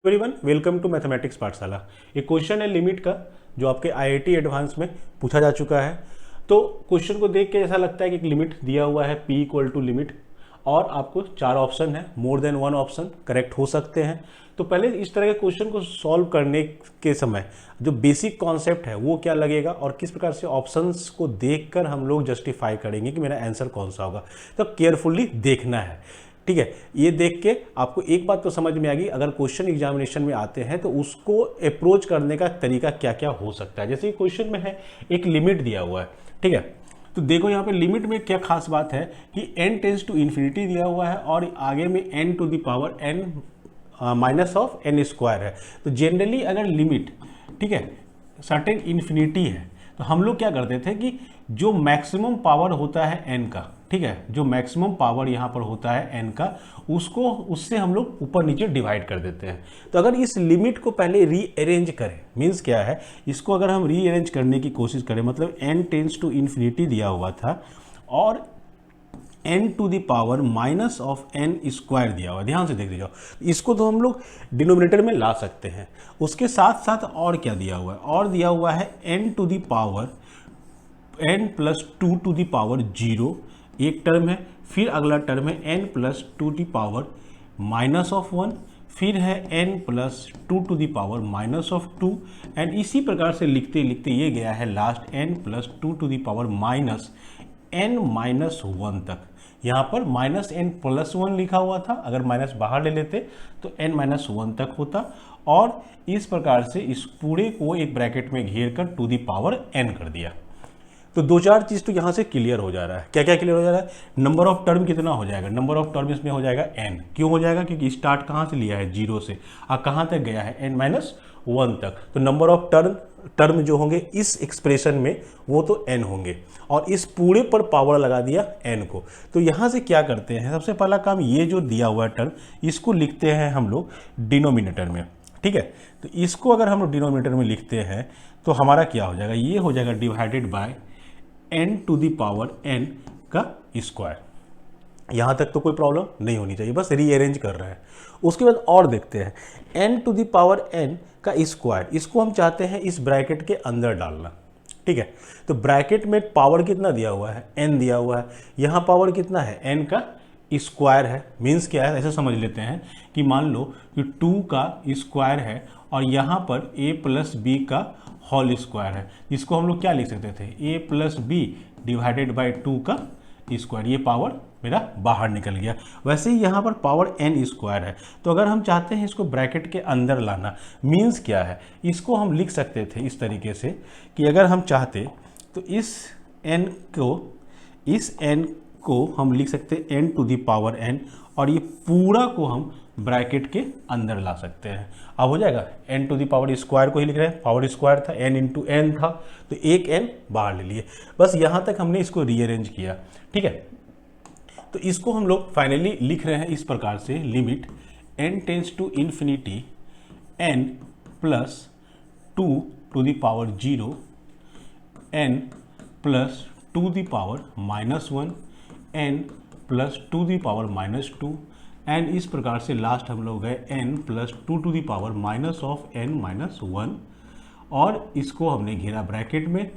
Everyone welcome to mathematics पाठशाला। एक question है लिमिट का जो आपके आईआईटी एडवांस में पूछा जा चुका है। तो क्वेश्चन को देख के ऐसा लगता है कि एक लिमिट दिया हुआ है p इक्वल टू लिमिट और आपको चार ऑप्शन है, more than one option correct हो सकते हैं। तो पहले इस तरह के क्वेश्चन को सॉल्व करने के समय जो बेसिक कॉन्सेप्ट है वो क्या लगेगा और किस प्रकार से ऑप्शंस को देखकर हम लोग जस्टिफाई करेंगे कि मेरा आंसर कौन सा होगा, तो केयरफुली देखना है। ठीक है, ये देख के आपको एक बात तो समझ में आ गई, अगर क्वेश्चन एग्जामिनेशन में आते हैं तो उसको अप्रोच करने का तरीका क्या क्या हो सकता है। जैसे क्वेश्चन में है एक लिमिट दिया हुआ है, ठीक है, तो देखो यहाँ पे लिमिट में क्या खास बात है कि n टेंस टू इन्फिनिटी दिया हुआ है और आगे में n to the power n minus of n square है। तो जनरली अगर लिमिट, ठीक है, सर्टेन इन्फिनिटी है तो हम लोग क्या करते थे कि जो मैक्सिमम पावर होता है n का, ठीक है, जो मैक्सिमम पावर यहाँ पर होता है n का, उसको उससे हम लोग ऊपर नीचे डिवाइड कर देते हैं। तो अगर इस लिमिट को पहले रीअरेंज करें, मीन्स क्या है, इसको अगर हम रीअरेंज करने की कोशिश करें, मतलब n टेंस टू इन्फिनिटी दिया हुआ था और n to the power minus of n square दिया हुआ है। ध्यान से देख लीजिए, इसको तो हम लोग डिनोमिनेटर में ला सकते हैं। उसके साथ साथ और क्या दिया हुआ है, और दिया हुआ है n to the power n plus two to the power 0 एक टर्म है, फिर अगला टर्म है n plus two to power minus of 1, फिर है n plus two to the power minus of 2 and इसी प्रकार से लिखते लिखते ये गया है last n plus two to the power minus n minus 1 तक। यहाँ पर माइनस n प्लस 1 लिखा हुआ था, अगर माइनस बाहर ले लेते तो n माइनस 1 तक होता और इस प्रकार से इस पूरे को एक ब्रैकेट में घेर कर टू दी पावर n कर दिया। तो दो चार चीज़ तो यहाँ से क्लियर हो जा रहा है। क्या क्या क्लियर हो जा रहा है, नंबर ऑफ टर्म कितना हो जाएगा, नंबर ऑफ टर्म इसमें हो जाएगा n। क्यों हो जाएगा, क्योंकि स्टार्ट कहाँ से लिया है, 0 से, और कहाँ तक गया है, n माइनस 1 तक। तो नंबर ऑफ टर्म जो होंगे इस एक्सप्रेशन में वो तो n होंगे और इस पूरे पर पावर लगा दिया n को। तो यहाँ से क्या करते हैं, सबसे पहला काम, ये जो दिया हुआ है टर्म इसको लिखते हैं हम लोग डिनोमिनेटर में। ठीक है, तो इसको अगर हम लोग डिनोमिनेटर में लिखते हैं तो हमारा क्या हो जाएगा, ये हो जाएगा divided by n to the power n का स्क्वायर। यहाँ तक तो कोई प्रॉब्लम नहीं होनी चाहिए, बस रीअरेंज कर रहे हैं। उसके बाद और देखते हैं n to the power n का स्क्वायर, इसको हम चाहते हैं इस ब्रैकेट के अंदर डालना। ठीक है, तो ब्रैकेट में पावर कितना दिया हुआ है, n दिया हुआ है, यहाँ पावर कितना है, n का स्क्वायर है। मीन्स क्या है, ऐसे समझ लेते हैं कि मान लो कि 2 का स्क्वायर है और यहाँ पर a प्लस बी का होल स्क्वायर है, जिसको हम लोग क्या लिख सकते थे, a plus b divided by 2 का स्क्वायर। ये पावर मेरा बाहर निकल गया। वैसे ही यहाँ पर पावर n स्क्वायर है, तो अगर हम चाहते हैं इसको ब्रैकेट के अंदर लाना, मीन्स क्या है, इसको हम लिख सकते थे इस तरीके से कि अगर हम चाहते तो इस n को हम लिख सकते हैं n to the power n और ये पूरा को हम ब्रैकेट के अंदर ला सकते हैं। अब हो जाएगा n to the power square को ही लिख रहे हैं, पावर स्क्वायर था, n इंटू n था, तो एक n बाहर ले लिए। बस यहाँ तक हमने इसको रीअरेंज किया। ठीक है, तो इसको हम लोग फाइनली लिख रहे हैं इस प्रकार से, limit n tends to infinity n plus two to the power 0 n plus to the power minus 1 n plus to the power minus 2 and इस प्रकार से लास्ट हम लोग गए n plus two to the power minus of n minus 1 और इसको हमने घेरा ब्रैकेट में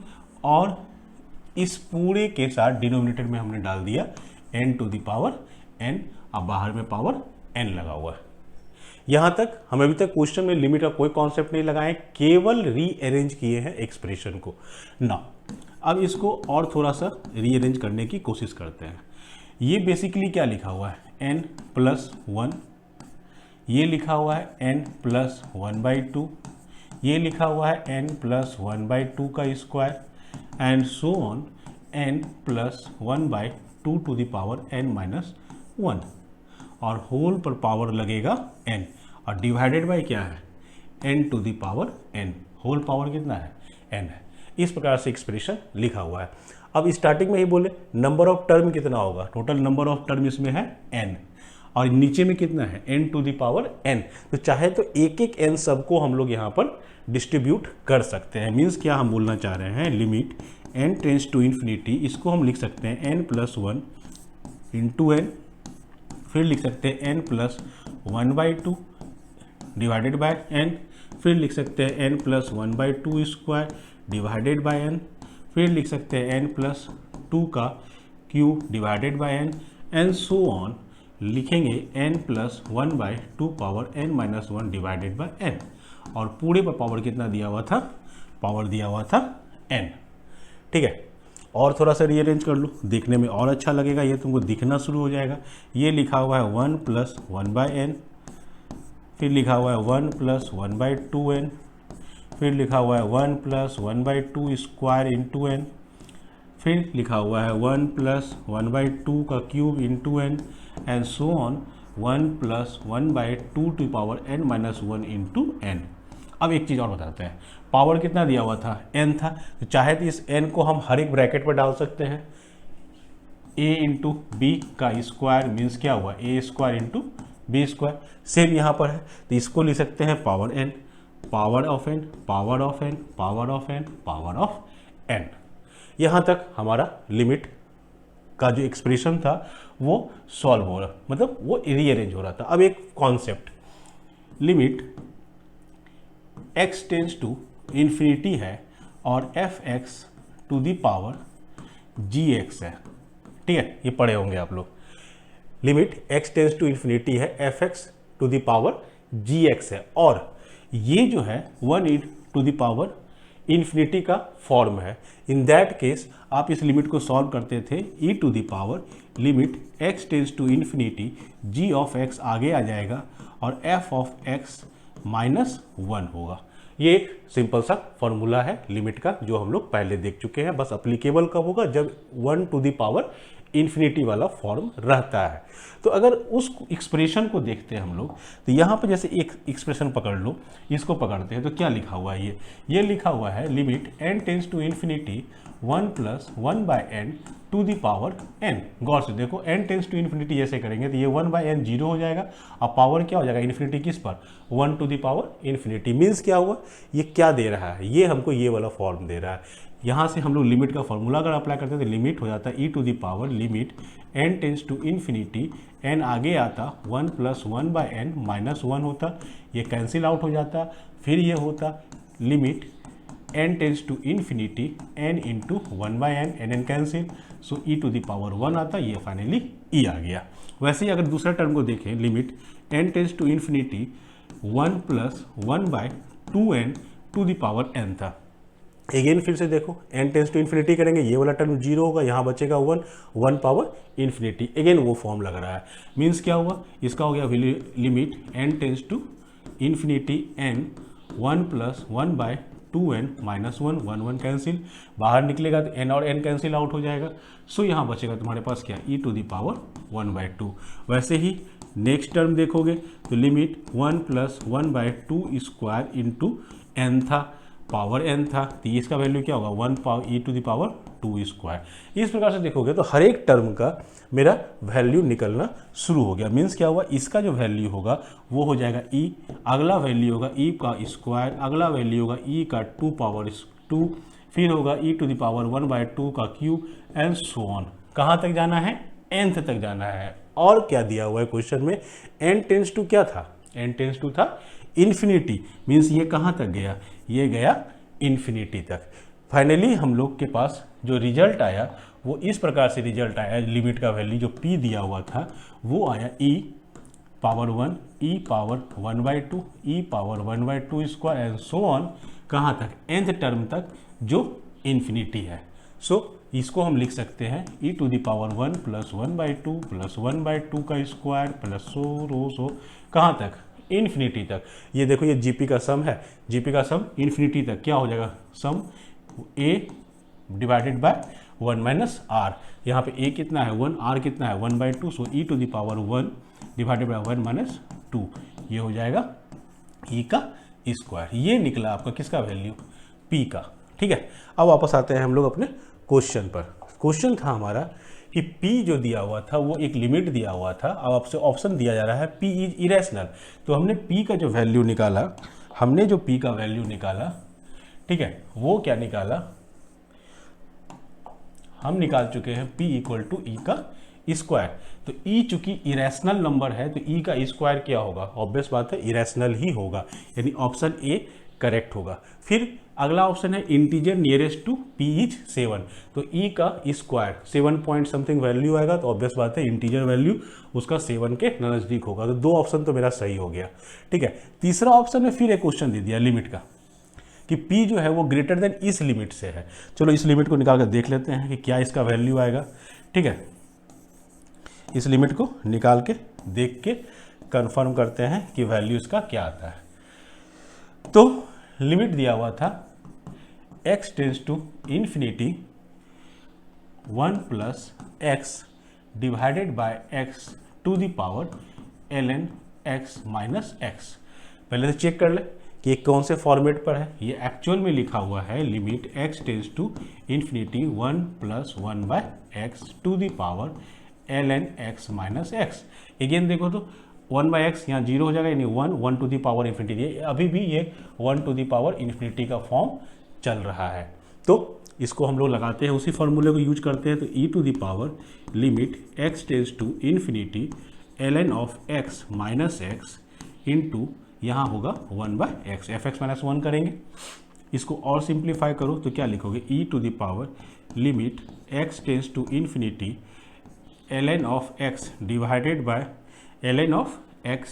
और इस पूरे के साथ डिनोमिनेटर में हमने डाल दिया n to the power n, अब बाहर में पावर n लगा हुआ है। यहाँ तक हम अभी तक क्वेश्चन में लिमिट का कोई कॉन्सेप्ट नहीं लगाए, केवल रीअरेंज किए हैं एक्सप्रेशन को ना। अब इसको और थोड़ा सा रीअरेंज करने की कोशिश करते हैं। ये बेसिकली क्या लिखा हुआ है, n प्लस 1, ये लिखा हुआ है n प्लस 1/2, ये लिखा हुआ है n प्लस 1/2 का square and so on n plus 1/2 to the power n minus 1 और होल पर पावर लगेगा n और डिवाइडेड बाय क्या है, n to the power n, whole power कितना है, n है। इस प्रकार से एक्सप्रेशन लिखा हुआ है। अब स्टार्टिंग में ही बोले नंबर ऑफ टर्म कितना होगा, टोटल नंबर ऑफ टर्म इसमें है n और नीचे में कितना है, n to the power n। तो चाहे तो एक एक n सबको हम लोग यहाँ पर डिस्ट्रीब्यूट कर सकते हैं। मीन्स क्या हम बोलना चाह रहे हैं, limit n tends to infinity, इसको हम लिख सकते हैं n प्लस 1 इंटू n, फिर लिख सकते हैं n plus 1/2 divided by n, फिर लिख सकते हैं n plus 1/2 square divided by n, फिर लिख सकते हैं एन प्लस 2 का cube divided by n and so on, लिखेंगे n plus 1/2 power n minus 1 divided by n, और पूरे पर पावर कितना दिया हुआ था, पावर दिया हुआ था n। ठीक है, और थोड़ा सा रीअरेंज कर लो, देखने में और अच्छा लगेगा, ये तुमको दिखना शुरू हो जाएगा। ये लिखा हुआ है 1 प्लस 1/n, फिर लिखा हुआ है 1 प्लस 1/2n, फिर लिखा हुआ है 1 प्लस 1/2 स्क्वायर इंटू n, फिर लिखा हुआ है 1 प्लस 1/2 का cube into n and so on 1 plus 1/2 to power n minus 1 into n। अब एक चीज़ और बताते हैं, पावर कितना दिया हुआ था, n था, तो चाहे तो इस n को हम हर एक ब्रैकेट पर डाल सकते हैं। a इंटू बी का स्क्वायर मीन्स क्या हुआ, a square into b square, same यहाँ पर है, तो इसको लिख सकते हैं power n, power of n, power of n, power of n, power of n। यहाँ तक हमारा लिमिट का जो एक्सप्रेशन था वो सॉल्व हो रहा, मतलब वो रीअरेंज हो रहा था। अब एक concept, limit x tends to infinity है और fx to the power gx है। ठीक है, ये पढ़े होंगे आप लोग। Limit x tends to infinity है, fx to the power gx है, और ये जो है 1 टू द पावर इन्फिनिटी का फॉर्म है। इन दैट केस आप इस लिमिट को सॉल्व करते थे e to the power limit x tends to infinity g of x आगे आ जाएगा और f ऑफ x माइनस 1 होगा। ये एक सिंपल सा फॉर्मूला है लिमिट का जो हम लोग पहले देख चुके हैं, बस अप्लीकेबल कब होगा, जब 1 टू द पावर इन्फिनिटी वाला फॉर्म रहता है। तो अगर उस एक्सप्रेशन को देखते हैं हम लोग, तो यहाँ पर जैसे एक एक्सप्रेशन पकड़ लो, इसको पकड़ते हैं तो क्या लिखा हुआ है, ये लिखा हुआ है limit n tends to infinity 1 plus 1/n to the power n। गौर से देखो, n टेंस टू इन्फिनिटी ऐसे करेंगे तो ये 1/n 0 हो जाएगा, और पावर क्या हो जाएगा इन्फिनिटी किस पर, 1 to the power infinity. Means क्या हुआ, ये क्या दे रहा है, ये हमको ये वाला फॉर्म दे रहा है। यहाँ से हम लोग लिमिट का फॉर्मूला अगर अप्लाई करते हैं तो लिमिट हो जाता है e to the power limit n tends to infinity, n आगे आता 1 प्लस 1/n माइनस 1 होता, ये कैंसिल आउट हो जाता, फिर ये होता limit n tends to infinity n into 1/n, n cancel, so e to the power 1 आता, ये फाइनली e आ गया। वैसे ही अगर दूसरा टर्म को देखें, limit n tends to infinity 1 plus 1/2n to the power n था। अगेन फिर से देखो, n टेंस टू इन्फिनिटी करेंगे, ये वाला टर्म 0 होगा, यहाँ बचेगा 1 पावर इन्फिनिटी, अगेन वो फॉर्म लग रहा है। मीन्स क्या हुआ, इसका हो गया limit n tends to infinity n 1 plus 1/2n minus 1 cancel, बाहर निकलेगा तो n और n कैंसिल आउट हो जाएगा, सो यहाँ बचेगा तुम्हारे पास क्या, e टू द पावर 1/2। वैसे ही नेक्स्ट टर्म देखोगे तो limit 1 plus 1/2 square into n था, पावर n था, तो इसका वैल्यू क्या होगा 1 power e to the power 2 square. इस प्रकार से देखोगे तो हर एक टर्म का मेरा वैल्यू निकलना शुरू हो गया। मीन्स क्या हुआ, इसका जो वैल्यू होगा वो हो जाएगा e, अगला वैल्यू होगा e का स्क्वायर, अगला वैल्यू होगा e का 2 पावर 2, फिर होगा e टू द पावर 1/2 का क्यूब एंड सो ऑन। कहाँ तक जाना है, nth तक जाना है। और क्या दिया हुआ है क्वेश्चन में, n टेंस टू क्या था, n टेंस टू था इन्फिनिटी, मीन्स ये कहाँ तक गया, ये गया इन्फिनिटी तक। फाइनली हम लोग के पास जो रिजल्ट आया वो इस प्रकार से रिजल्ट आया, लिमिट का वैल्यू जो p दिया हुआ था वो आया e power 1, e power 1/2, e power 1/2 square and so on, कहाँ तक, nth टर्म तक जो इन्फिनिटी है। सो इसको हम लिख सकते हैं e to the power 1 plus 1/2 plus 1/2 का स्क्वायर प्लस सो कहाँ तक, इन्फिनिटी तक। ये देखो, ये जीपी का सम है, जीपी का सम इन्फिनिटी तक क्या हो जाएगा, sum a divided by 1 minus r. यहाँ पे a कितना है 1, r कितना है 1/2, so e to the power 1 divided by 1 minus 2, ये हो जाएगा e का स्क्वायर। ये निकला आपका किसका वैल्यू, p का। ठीक है, अब वापस आते हैं हम लोग अपने क्वेश्चन पर। क्वेश्चन था हमारा कि p जो दिया हुआ था वो एक लिमिट दिया हुआ था, अब आपसे ऑप्शन दिया जा रहा है p इज इरेशनल। तो हमने p का जो वैल्यू निकाला, हमने जो p का वैल्यू निकाला, ठीक है, वो क्या निकाला, हम निकाल चुके हैं p इक्वल टू e का स्क्वायर, तो ई चूंकि इरेशनल नंबर है तो ई का स्क्वायर क्या होगा, ऑब्वियस बात है इरेशनल ही होगा, यानी ऑप्शन ए करेक्ट होगा। फिर अगला ऑप्शन है integer nearest to p is 7, तो ई का स्क्वायर 7 पॉइंट समथिंग वैल्यू आएगा, तो ऑब्वियस बात है इंटीजर वैल्यू उसका 7 के नज़दीक होगा, तो 2 ऑप्शन तो मेरा सही हो गया। ठीक है, तीसरा ऑप्शन में फिर एक क्वेश्चन दे दिया लिमिट का कि p जो है वो ग्रेटर देन इस लिमिट से है। चलो इस लिमिट को निकाल कर देख लेते हैं कि क्या इसका वैल्यू आएगा। ठीक है, इस लिमिट को निकाल के देख के कंफर्म करते हैं कि वैल्यू इसका क्या आता है। तो लिमिट दिया हुआ था x tends to infinity 1 plus x divided by x to the power ln x minus x. पहले से चेक कर ले कि ये कौन से फॉर्मेट पर है। ये एक्चुअल में लिखा हुआ है limit x tends to infinity 1 plus 1 by x to the power ln x minus x. Again देखो तो 1 बाई एक्स यहाँ 0 हो जाएगा, यानी 1 टू द पावर इन्फिनिटी, अभी भी ये 1 टू द पावर इन्फिनिटी का फॉर्म चल रहा है। तो इसको हम लोग लगाते हैं, उसी फॉर्मूले को यूज करते हैं, तो e to the power limit x tends to infinity ln of x minus x into यहाँ होगा 1 by x, f x minus 1 करेंगे। इसको और सिंप्लीफाई करो तो क्या लिखोगे, e to the power limit x tends to infinity ln of x divided by ln of x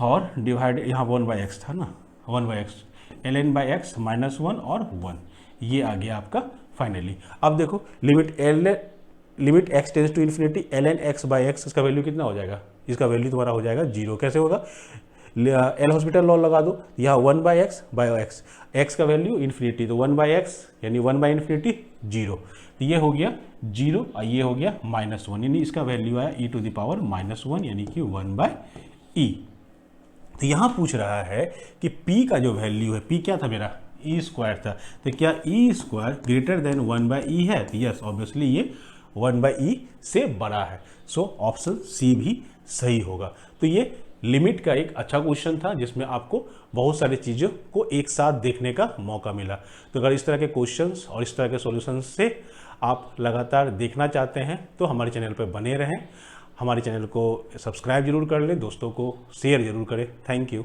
और डिवाइड यहाँ 1 बाई एक्स था ना, 1 by x ln by x minus 1 और 1, ये आ गया आपका फाइनली। अब देखो limit x tends to infinity ln x by x, इसका वैल्यू कितना हो जाएगा, इसका वैल्यू तुम्हारा हो जाएगा 0। कैसे होगा, एल हॉस्पिटल लॉ लगा दो, यहाँ 1 बाई एक्स एक्स का वैल्यू इन्फिनिटी, तो 1 बाई एक्स यानी 1 बाई इन्फिनिटी 0, तो ये हो गया 0 और ये हो गया -1, यानी इसका वैल्यू आया e टू द पावर -1 यानी कि 1 बाई ई। तो यहाँ पूछ रहा है कि p का जो वैल्यू है, p क्या था मेरा e स्क्वायर था, तो क्या e square greater than 1 by E है, तो यस ऑब्वियसली ये 1 बाई ई से बड़ा है, सो ऑप्शन सी भी सही होगा। तो ये लिमिट का एक अच्छा क्वेश्चन था जिसमें आपको बहुत सारी चीज़ों को एक साथ देखने का मौका मिला। तो अगर इस तरह के क्वेश्चंस और इस तरह के सॉल्यूशंस से आप लगातार देखना चाहते हैं तो हमारे चैनल पर बने रहें, हमारे चैनल को सब्सक्राइब जरूर कर लें, दोस्तों को शेयर जरूर करें। Thank you.